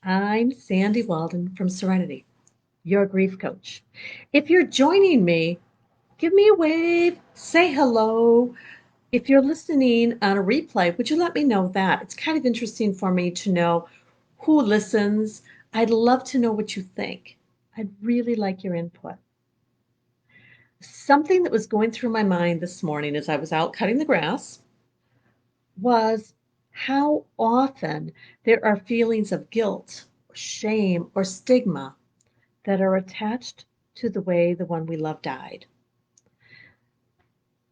I'm Sandy Walden from Serenity, your grief coach. If you're joining me, give me a wave, say hello. If you're listening on a replay, would you let me know that? It's kind of interesting for me to know who listens. I'd love to know what you think. I'd really like your input. Something that was going through my mind this morning as I was out cutting the grass was how often there are feelings of guilt, shame, or stigma that are attached to the way the one we love died.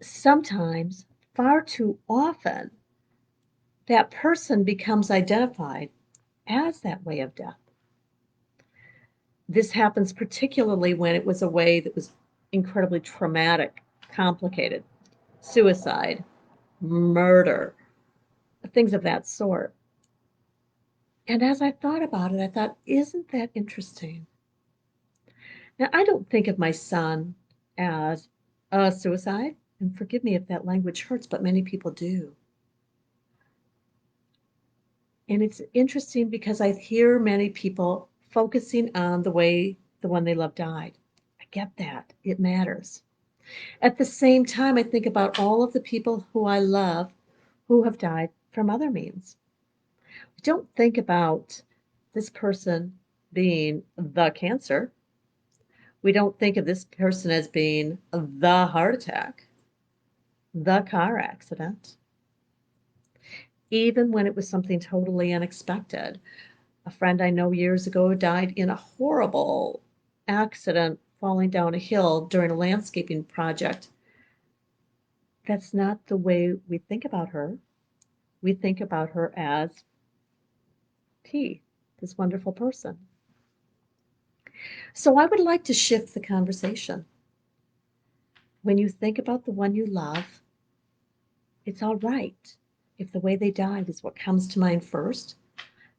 Sometimes, far too often, that person becomes identified as that way of death. This happens particularly when it was a way that was incredibly traumatic, complicated, suicide, murder, things of that sort. And as I thought about it, I thought, isn't that interesting? Now, I don't think of my son as a suicide, and forgive me if that language hurts, but many people do. And it's interesting because I hear many people focusing on the way the one they love died. I get that. It matters. At the same time, I think about all of the people who I love who have died from other means. I don't think about this person being the cancer. We don't think of this person as being the heart attack, the car accident, even when it was something totally unexpected. A friend I know years ago died in a horrible accident falling down a hill during a landscaping project. That's not the way we think about her. We think about her as T, this wonderful person. So I would like to shift the conversation. When you think about the one you love, it's all right if the way they died is what comes to mind first.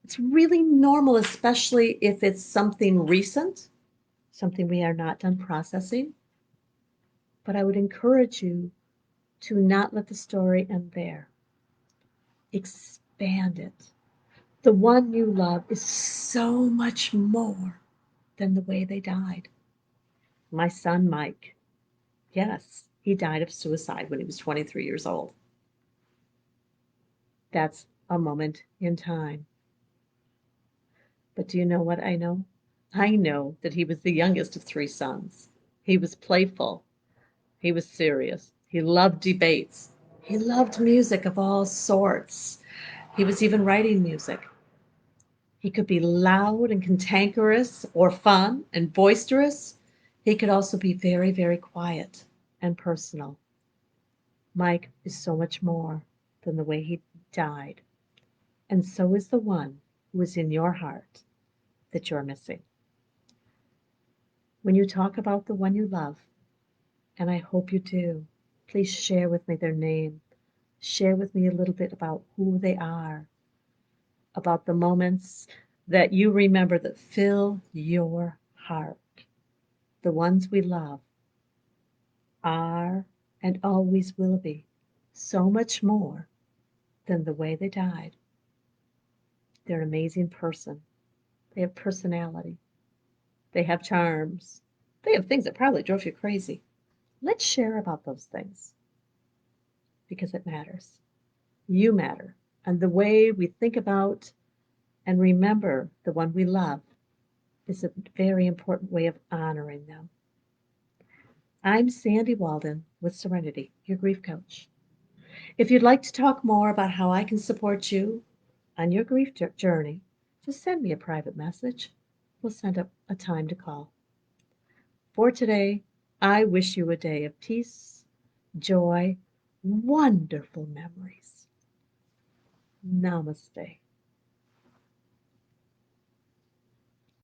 It's really normal, especially if it's something recent, something we are not done processing. But I would encourage you to not let the story end there. Expand it. The one you love is so much more than the way they died. My son, Mike, yes, he died of suicide when he was 23 years old. That's a moment in time. But do you know what I know? I know that he was the youngest of three sons. He was playful. He was serious. He loved debates. He loved music of all sorts. He was even writing music. He could be loud and cantankerous, or fun and boisterous. He could also be very, very quiet and personal. Mike is so much more than the way he died, and so is the one who is in your heart that you're missing. When you talk about the one you love, and I hope you do, please share with me their name. Share with me a little bit about who they are, about the moments that you remember that fill your heart. The ones we love are and always will be so much more than the way they died. They're an amazing person. They have personality. They have charms. They have things that probably drove you crazy. Let's share about those things because it matters. You matter. And the way we think about and remember the one we love is a very important way of honoring them. I'm Sandy Walden with Serenity, your grief coach. If you'd like to talk more about how I can support you on your grief journey, just send me a private message. We'll send up a time to call. For today, I wish you a day of peace, joy, wonderful memories. Namaste.